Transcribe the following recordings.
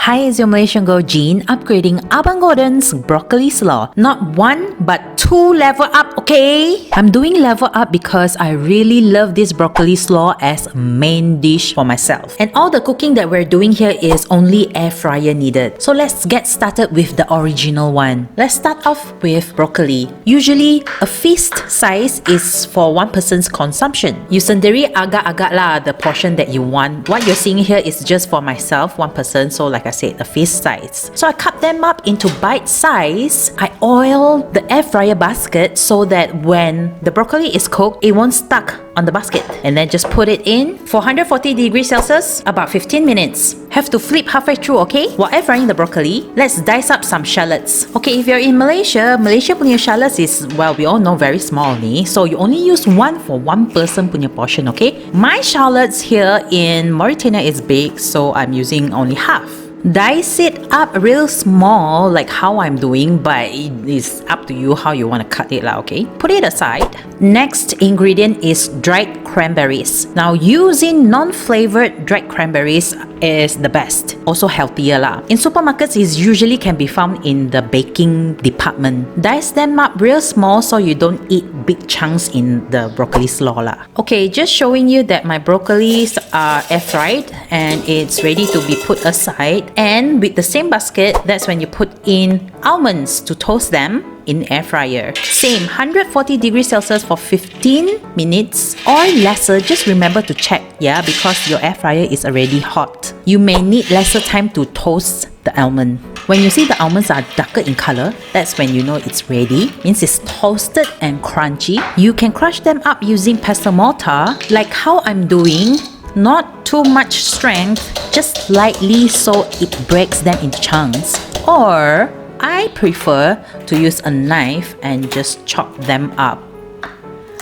Hi, it's your Malaysian girl Jean, upgrading Abang Gordon's broccoli slaw. Not one, but 2 level up, okay? I'm doing level up because I really love this broccoli slaw as a main dish for myself. And all the cooking that we're doing here is only air fryer needed. So let's get started with the original one. Let's start off with broccoli. Usually, a feast size is for one person's consumption. You sendiri agak-agak lah the portion that you want. What you're seeing here is just for myself, one person. So like I said, a feast size. So I cut them up into bite size. I oil the air fryer basket so that when the broccoli is cooked, it won't stuck on the basket. And then just put it in for 140 degrees Celsius, about 15 minutes. Have to flip halfway through, okay? While air frying the broccoli, let's dice up some shallots. Okay, if you're in Malaysia punya shallots is, well, we all know very small ni. So you only use one for one person punya portion, okay? My shallots here in Mauritania is big, so I'm using only half. Dice it up real small like how I'm doing, but it is up to you how you want to cut it lah, okay? Put it aside. Next ingredient is dried cranberries. Now using non-flavoured dried cranberries is the best. Also healthier lah. In supermarkets it usually can be found in the baking department. Dice them up real small so you don't eat big chunks in the broccoli slaw lah. Okay, just showing you that my broccolis are air fried and it's ready to be put aside. And with the same basket, that's when you put in almonds to toast them in air fryer. Same, 140 degrees Celsius for 15 minutes or lesser. Just remember to check, yeah, because your air fryer is already hot. You may need lesser time to toast the almond. When you see the almonds are darker in color, that's when you know it's ready. Means it's toasted and crunchy. You can crush them up using pestle mortar, like how I'm doing. Not too much strength, just lightly so it breaks them into chunks. Or I prefer to use a knife and just chop them up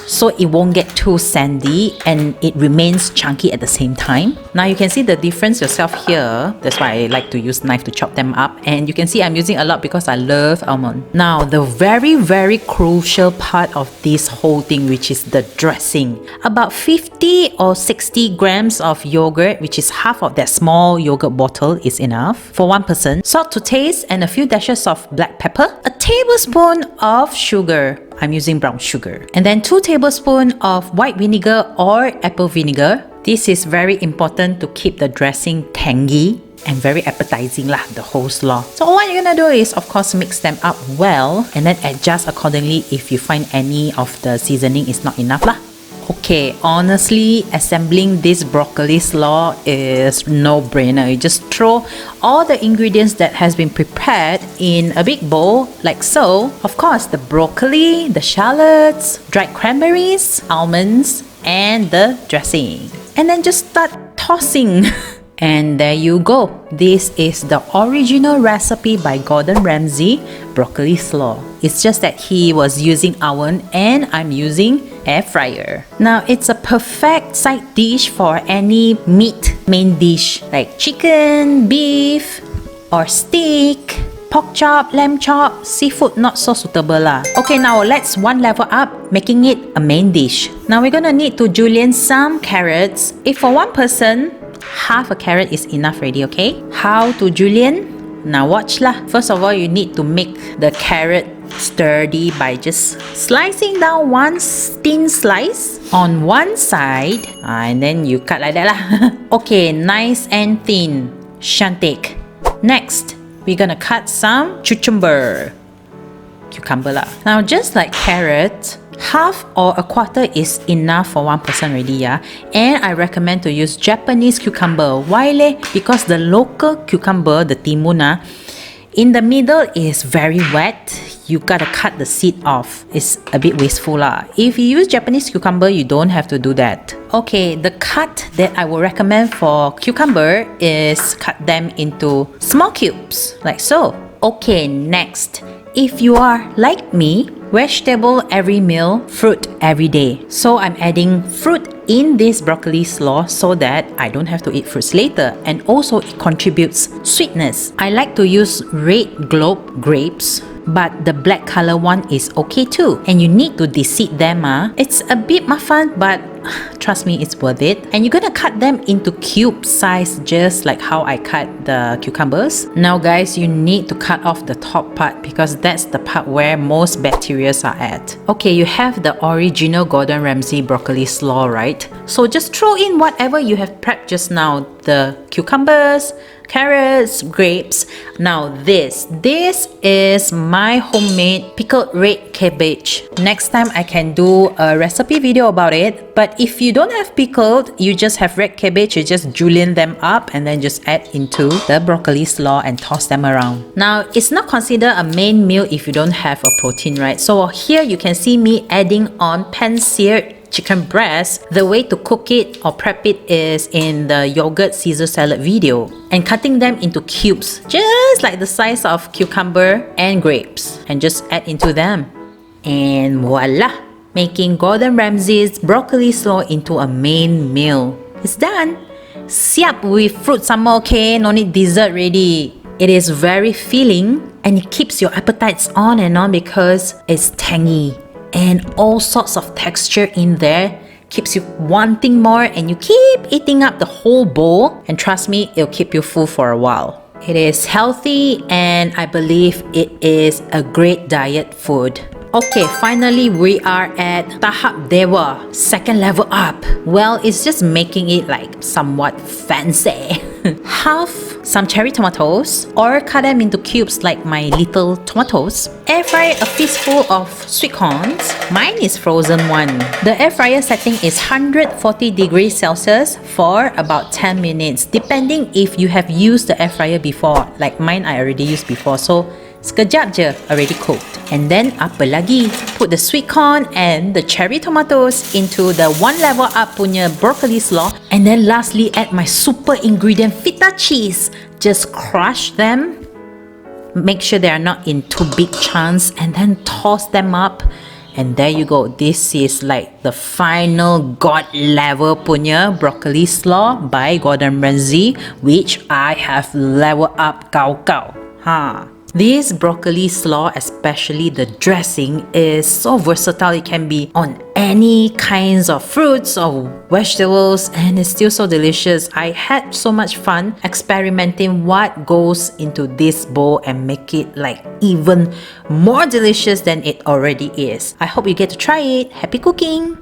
so it won't get too sandy and it remains chunky at the same time. Now you can see the difference yourself here. That's why I like to use knife to chop them up. And you can see I'm using a lot because I love almond. Now the very crucial part of this whole thing, which is the dressing. About 50 or 60 grams of yogurt, which is half of that small yogurt bottle, is enough for one person. Salt to taste and a few dashes of black pepper. A tablespoon of sugar. I'm using brown sugar. And then 2 tablespoons of white vinegar or apple vinegar. This is very important to keep the dressing tangy and very appetizing lah, the whole slaw. So what you're gonna do is, of course, mix them up well and then adjust accordingly if you find any of the seasoning is not enough lah. Okay, honestly, assembling this broccoli slaw is no-brainer. You just throw all the ingredients that has been prepared in a big bowl, like so. Of course, the broccoli, the shallots, dried cranberries, almonds, and the dressing. And then just start tossing. And there you go. This is the original recipe by Gordon Ramsay, broccoli slaw. It's just that he was using oven and I'm using air fryer. Now it's a perfect side dish for any meat main dish like chicken, beef, or steak, pork chop, lamb chop, seafood not so suitable lah. Okay, now let's one level up, making it a main dish. Now we're gonna need to julienne some carrots. If for one person, half a carrot is enough already, okay? How to julienne? Now watch lah. First of all, you need to make the carrot sturdy by just slicing down one thin slice on one side, and then you cut like that lah. Okay, nice and thin. Shantik. Next, we're gonna cut some cucumber lah. Now just like carrot, half or a quarter is enough for one person already, yeah. And I recommend to use Japanese cucumber. Why leh? Because the local cucumber, the timuna, in the middle is very wet. You gotta cut the seed off. It's a bit wasteful lah. If you use Japanese cucumber, you don't have to do that. Okay, the cut that I will recommend for cucumber is cut them into small cubes, like so. Okay, next. If you are like me, vegetable every meal, fruit every day. So I'm adding fruit in this broccoli slaw so that I don't have to eat fruits later, and also it contributes sweetness. I like to use red globe grapes, but the black color one is okay too. And you need to de-seed them. It's a bit mafan, but trust me, it's worth it. And you're gonna cut them into cube size, just like how I cut the cucumbers. Now guys, you need to cut off the top part because that's the part where most bacteria are at. Okay, you have the original Gordon Ramsay broccoli slaw, right? So just throw in whatever you have prepped just now. The cucumbers, carrots, grapes. Now this is my homemade pickled red cabbage. Next time I can do a recipe video about it. But if you don't have pickled, you just have red cabbage, you just julienne them up and then just add into the broccoli slaw and toss them around. Now it's not considered a main meal if you don't have a protein, right? So here you can see me adding on pan-seared chicken breast. The way to cook it or prep it is in the yogurt Caesar salad video, and cutting them into cubes just like the size of cucumber and grapes, and just add into them, and voila, making Gordon Ramsay's broccoli slaw into a main meal. It's done. Siap with fruit some more, okay? No need dessert ready. It is very filling and it keeps your appetites on and on because it's tangy and all sorts of texture in there, keeps you wanting more, and you keep eating up the whole bowl, and trust me, it'll keep you full for a while. It is healthy and I believe it is a great diet food. Okay, finally we are at Tahap Dewa, second level up. Well, it's just making it like somewhat fancy. Half some cherry tomatoes, or cut them into cubes like my little tomatoes. Air fry a fistful of sweet corns. Mine is frozen one. The air fryer setting is 140 degrees Celsius for about 10 minutes, depending if you have used the air fryer before. Like mine, I already used before, so sekejap je already cooked. And then apa lagi? Put the sweet corn and the cherry tomatoes into the one level up punya broccoli slaw. And then lastly, add my super ingredient feta cheese. Just crush them. Make sure they are not in too big chunks, and then toss them up. And there you go. This is like the final god level punya broccoli slaw by Gordon Ramsay, which I have leveled up kau. This broccoli slaw, especially the dressing, is so versatile. It can be on any kinds of fruits or vegetables, and it's still so delicious. I had so much fun experimenting what goes into this bowl and make it like even more delicious than it already is. I hope you get to try it. Happy cooking!